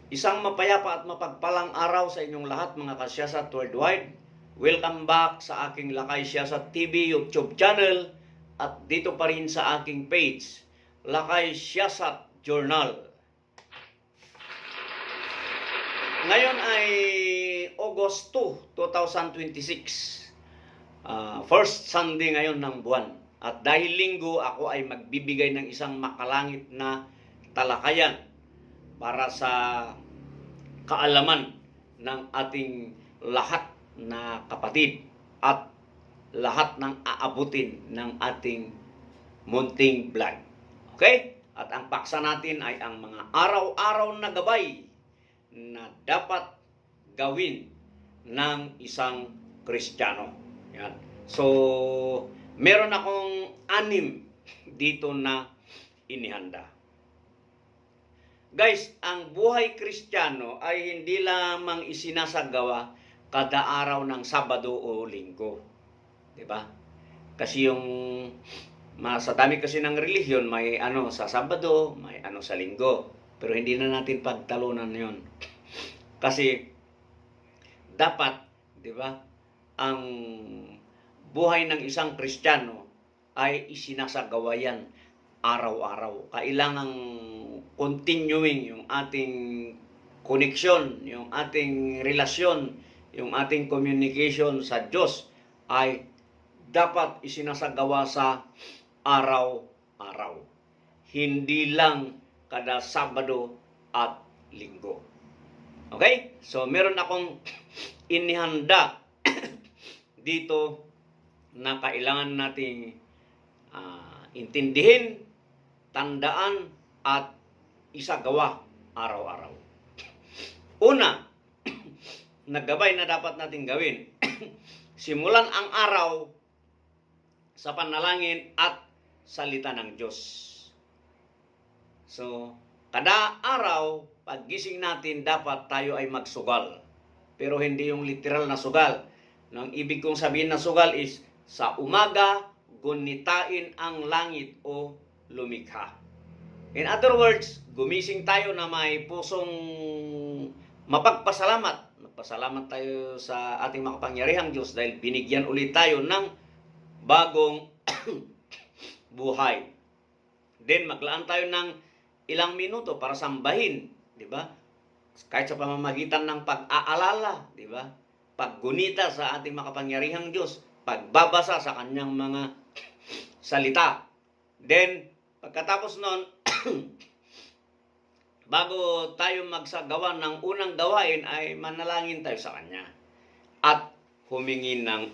Isang mapayapa at mapagpalang araw sa inyong lahat mga kasyasat worldwide. Welcome back sa aking Lakay Siyasat TV YouTube channel at dito pa rin sa aking page, Lakay Siyasat Journal. Ngayon ay August 2, 2026. First Sunday ngayon ng buwan. At dahil linggo, ako ay magbibigay ng isang makalangit na talakayan para sa kaalaman ng ating lahat na kapatid at lahat ng aabutin ng ating munting vlog. Okay? At ang paksa natin ay ang mga araw-araw na gabay na dapat gawin ng isang Kristiyano. Yan. So, meron akong 6 dito na inihanda. Guys, ang buhay Kristiyano ay hindi lamang isinasagawa kada araw ng Sabado o Linggo. 'Di ba? Kasi yung sa dami kasi ng relihiyon, may ano sa Sabado, may ano sa Linggo. Pero hindi na natin pagtalunan 'yon. Kasi dapat, 'di ba, ang buhay ng isang Kristiyano ay isinasagawa yan araw-araw. Kailangang continuing yung ating connection, yung ating relasyon, yung ating communication sa Diyos ay dapat isinasagawa sa araw-araw. Hindi lang kada Sabado at Linggo. Okay? So, meron akong inihanda dito na kailangan nating intindihin, tandaan, at isagawa araw-araw. Una, naggabay na dapat nating gawin. Simulan ang araw sa panalangin at salita ng Diyos. So, kada araw, paggising natin, dapat tayo ay magsugal. Pero hindi yung literal na sugal. Ang ibig kong sabihin na sugal is, sa umaga, gunitain ang langit o lumikha. In other words, gumising tayo na may pusong mapagpasalamat. Magpasalamat tayo sa ating makapangyarihang Diyos dahil binigyan ulit tayo ng bagong buhay. Then maglaan tayo ng ilang minuto para sambahin, di ba? Kahit sa pamamagitan ng pag-aalala, di ba? Paggunita sa ating makapangyarihang Diyos, pagbabasa sa kanyang mga salita. Then, pagkatapos nun, bago tayo magsagawa ng unang gawain, ay manalangin tayo sa kanya at humingi ng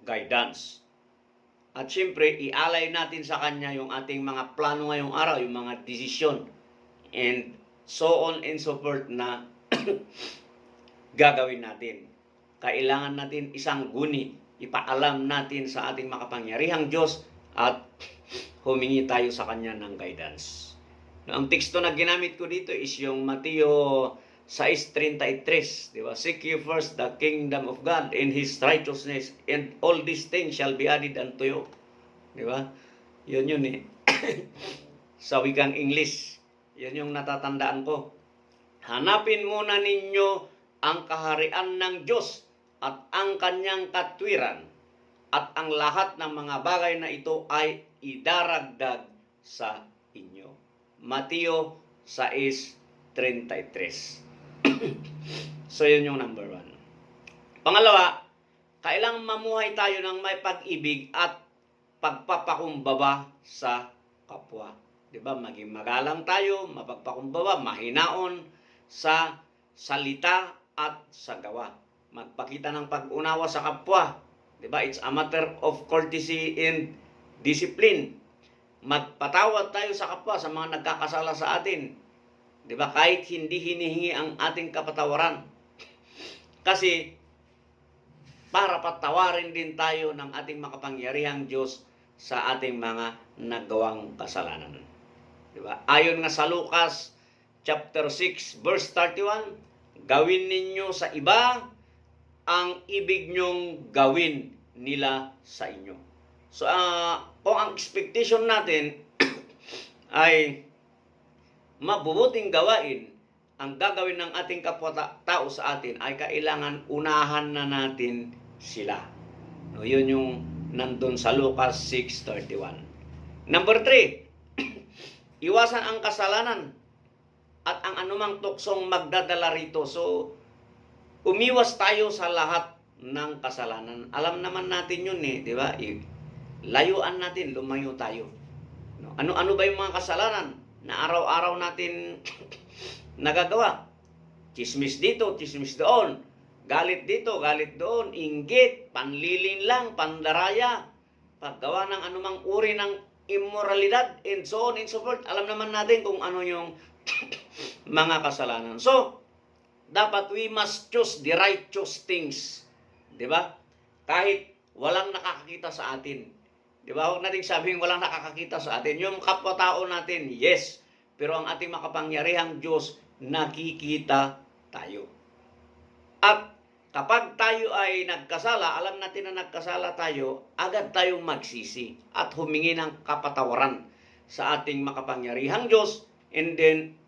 guidance. At syempre, ialay natin sa kanya yung ating mga plano ngayong araw, yung mga desisyon, and so on and so forth na gagawin natin. Kailangan natin isang guni, ipaalam natin sa ating makapangyarihang Diyos at humingi tayo sa kanya ng guidance. Ang teksto na ginamit ko dito is yung Mateo 6:33, di ba? Seek ye first the kingdom of God and His righteousness, and all these things shall be added unto you. Di ba? Yun eh. Sa wikang English, yun yung natatandaan ko. Hanapin muna ninyo ang kaharian ng Diyos at ang kanyang katwiran, at ang lahat ng mga bagay na ito ay idaragdag sa inyo. Mateo 6:33. So, yun yung number 1. Pangalawa, kailangang mamuhay tayo ng may pag-ibig at pagpapakumbaba sa kapwa. Diba? Maging magalang tayo, mapagpakumbaba, mahinaon sa salita at sa gawa. Magpakita ng pag-unawa sa kapwa. Diba? It's a matter of courtesy and discipline. Magpatawad tayo sa kapwa, sa mga nagkakasala sa atin. Diba? Kahit hindi hinihingi ang ating kapatawaran. Kasi, para patawarin din tayo ng ating makapangyarihang Diyos sa ating mga nagawang kasalanan. Diba? Ayon nga sa Lucas chapter 6 verse 31, gawin ninyo sa iba ang ibig nyong gawin nila sa inyo. So, kung ang expectation natin ay mabubuting gawain ang gagawin ng ating kapwa-tao sa atin ay kailangan unahan na natin sila. No, yun yung nandun sa Lucas 6:31. Number 3, iwasan ang kasalanan at ang anumang tuksong magdadala rito. So, umiwas tayo sa lahat ng kasalanan. Alam naman natin yun di ba? Layuan natin, lumayo tayo. No? Ano ba yung mga kasalanan na araw-araw natin nagagawa? Chismis dito, chismis doon. Galit dito, galit doon. Inggit, panlilinlang, pandaraya. Paggawa ng anumang uri ng immoralidad, and so on and so forth. Alam naman natin kung ano yung mga kasalanan. So, dapat we must choose the righteous things. Diba? Kahit walang nakakakita sa atin. Diba? Huwag natin sabihin walang nakakakita sa atin. Yung kapwa-tao natin, yes. Pero ang ating makapangyarihang Diyos, nakikita tayo. At kapag tayo ay nagkasala, alam natin na nagkasala tayo, agad tayong magsisi at humingi ng kapatawaran sa ating makapangyarihang Diyos, and then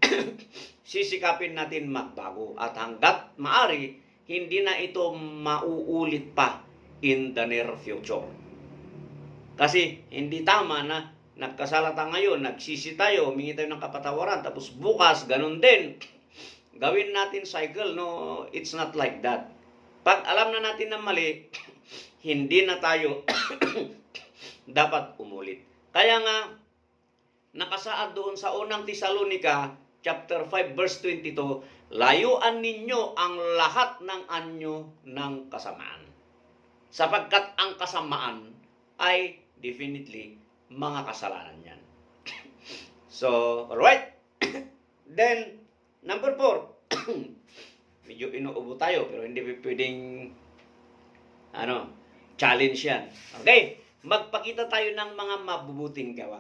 sisikapin natin magbago. At hanggat maari, hindi na ito mauulit pa in the near future. Kasi hindi tama na nagkasala tayo ngayon, nagsisi tayo, humingi tayo ng kapatawaran, tapos bukas, ganun din. Gawin natin cycle. No, it's not like that. Pag alam na natin na mali, hindi na tayo dapat umulit. Kaya nga, nakasaad doon sa unang Tesalonica, chapter 5, verse 22, layuan ninyo ang lahat ng anyo ng kasamaan. Sapagkat ang kasamaan ay definitely mga kasalanan yan. So, alright. Then, number 4. Medyo inuubo tayo, pero hindi pwedeng challenge yan. Okay? Magpakita tayo ng mga mabubuting gawa.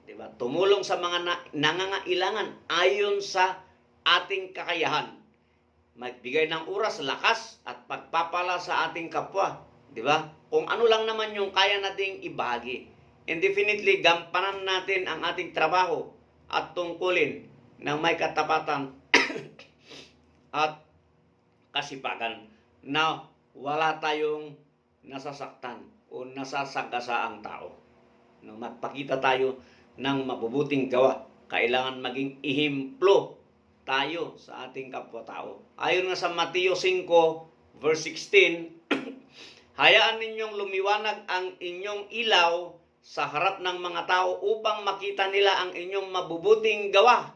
Diba? Tumulong sa mga nangangailangan ayon sa ating kakayahan. Magbigay ng oras, lakas, at pagpapala sa ating kapwa. Diba? Kung ano lang naman yung kaya nating ibahagi. And definitely, gampanan natin ang ating trabaho at tungkulin ng may katapatan at kasipagan na wala tayong nasasaktan o nasasagasaang tao. No, magpakita tayo ng mabubuting gawa. Kailangan maging ihimplo tayo sa ating kapwa-tao. Ayon nga sa Mateo 5, verse 16, hayaan ninyong lumiwanag ang inyong ilaw sa harap ng mga tao upang makita nila ang inyong mabubuting gawa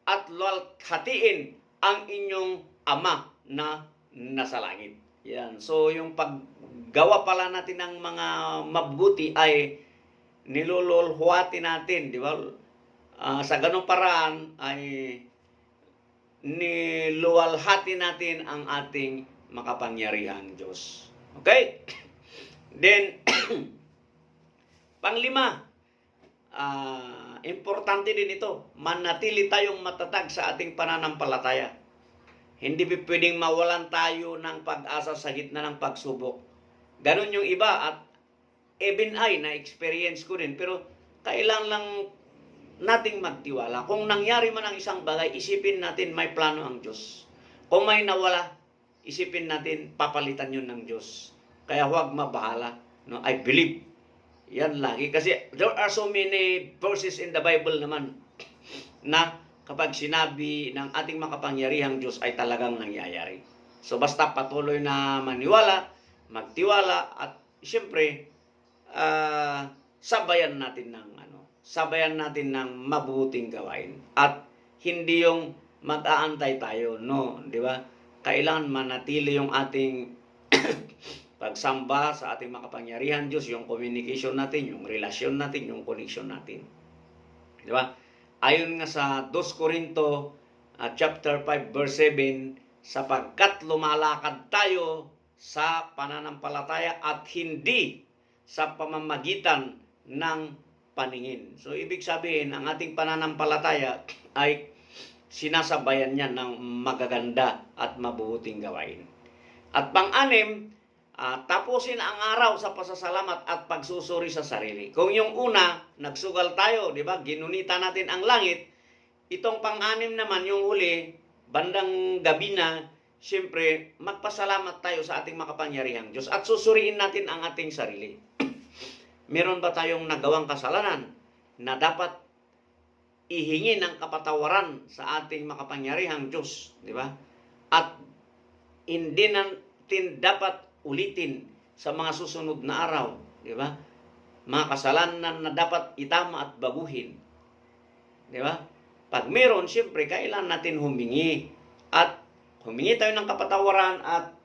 at luwalhatiin ang inyong Ama na nasa langit. Yan. So, yung paggawa pala natin ng mga mabubuti ay nilululhuati natin, di ba? Sa ganung paraan ay niluwalhati natin ang ating makapangyarihang Diyos. Okay? Then, panglima, importante din ito, manatili tayong matatag sa ating pananampalataya. Hindi pwedeng mawalan tayo ng pag-asa sa gitna ng pagsubok. Ganon yung iba at even I, na-experience ko din. Pero kailangan lang nating magtiwala. Kung nangyari man ang isang bagay, isipin natin may plano ang Diyos. Kung may nawala, isipin natin papalitan yun ng Diyos. Kaya huwag mabahala. No? I believe. Yan lagi. Kasi there are so many verses in the Bible naman na kapag sinabi ng ating makapangyarihang Diyos ay talagang nangyayari. So basta patuloy na maniwala, magtiwala, at siyempre sabayan natin ng mabuting gawain. At hindi yung mag-aantay tayo, no, di ba? Kailangan manatili yung ating pagsamba sa ating makapangyarihan Diyos, yung communication natin, yung relasyon natin, yung connection natin. Di ba? Ayon nga sa 2 Corinto chapter 5 verse 7, sapagkat lumalakad tayo sa pananampalataya at hindi sa pamamagitan ng paningin. So ibig sabihin, ang ating pananampalataya ay sinasabayan niya ng magaganda at mabubuting gawain. At pang-anim, tapusin ang araw sa pasasalamat at pagsusuri sa sarili. Kung yung una, nagsugal tayo, di ba? Ginunita natin ang langit. Itong pang-anim naman, yung huli, bandang gabi na, siyempre, magpasalamat tayo sa ating makapangyarihang Diyos at susuriin natin ang ating sarili. Meron ba tayong nagawang kasalanan na dapat ihingi ng kapatawaran sa ating makapangyarihang Diyos, di ba? At hindi natin dapat ulitin sa mga susunod na araw, di ba? Mga kasalanan na dapat itama at baguhin, di ba? Pag meron, siyempre, kailangan natin humingi at humingi tayo ng kapatawaran at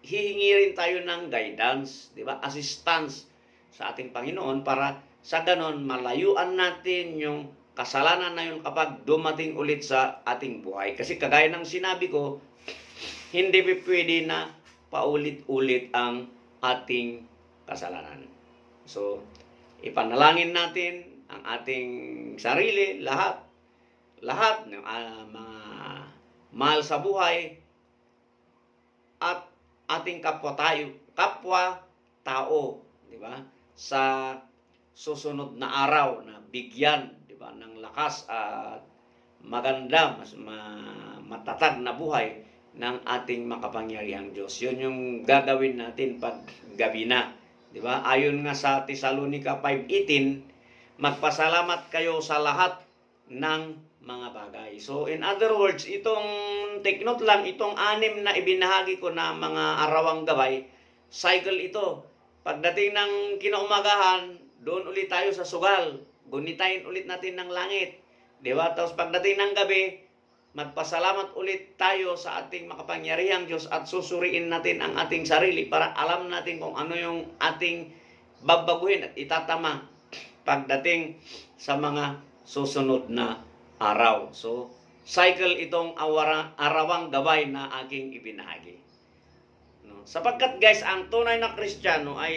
hihingi rin tayo ng guidance, di ba? Assistance sa ating Panginoon para sa ganon malayuan natin yung kasalanan na yun kapag dumating ulit sa ating buhay. Kasi kagaya ng sinabi ko, hindi pwede na paulit-ulit ang ating kasalanan. So, ipanalangin natin ang ating sarili, lahat ng mga mahal sa buhay at ating kapwa-tao, di ba? Sa susunod na araw na bigyan, di ba, ng lakas at maganda, matatag na buhay ng ating makapangyarihang Diyos. Yun yung gagawin natin pag gabi na, di ba? Ayon nga sa Tesalonica 5:18, magpasalamat kayo sa lahat ng mga bagay. So in other words, itong take note lang, itong 6 na ibinahagi ko na mga arawang gabay, cycle ito. Pagdating ng kinaumagahan, doon ulit tayo sa sugal. Gunitain ulit natin ng langit. Di ba? Tapos pagdating ng gabi, magpasalamat ulit tayo sa ating makapangyarihang Diyos at susuriin natin ang ating sarili para alam natin kung ano yung ating babaguhin at itatama pagdating sa mga susunod na araw. So, cycle itong arawang gabay na aking ibinahagi. No? Sapagkat guys, ang tunay na Kristiyano ay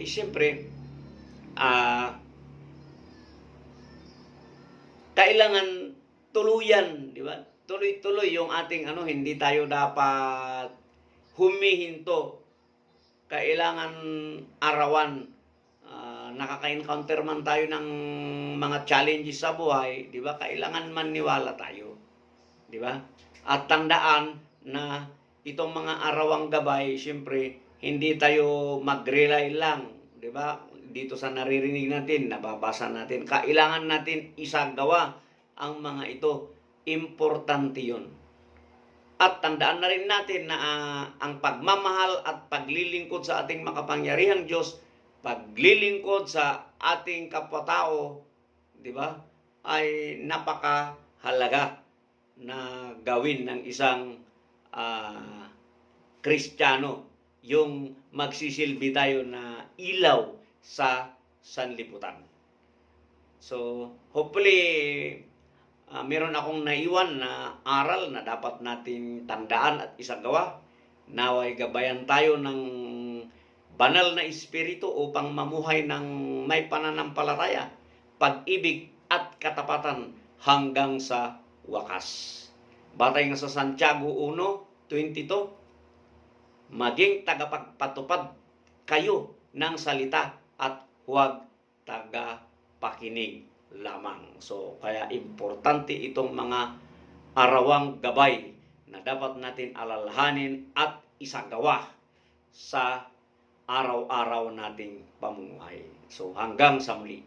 siyempre kailangan tuluyan, di ba? Tuloy-tuloy yung ating hindi tayo dapat humihinto. Kailangan arawan. Nakaka-encounter man tayo ng mga challenges sa buhay, di ba? Kailangan maniwala tayo, di ba? At tandaan na itong mga arawang gabay, siyempre, hindi tayo mag-rely lang, di ba? Dito sa naririnig natin, nababasa natin, kailangan natin isagawa ang mga ito. Importante yun. At tandaan na rin natin na ang pagmamahal at paglilingkod sa ating makapangyarihang Diyos, paglilingkod sa ating kapwa-tao, di ba, ay napakahalaga na gawin ng isang Kristiyano, yung magsisilbi tayo na ilaw sa sanlibutan. So, hopefully, meron akong naiwan na aral na dapat natin tandaan at isagawa. Naway gabayan tayo ng banal na espiritu upang mamuhay ng may pananampalataya, pag-ibig at katapatan hanggang sa wakas. Batay nga sa Santiago 1:22, maging tagapagpatupad kayo ng salita at huwag tagapakinig lamang. So, kaya importante itong mga arawang gabay na dapat natin alalahanin at isagawa sa araw-araw nating pamumuhay. So, hanggang sa muli.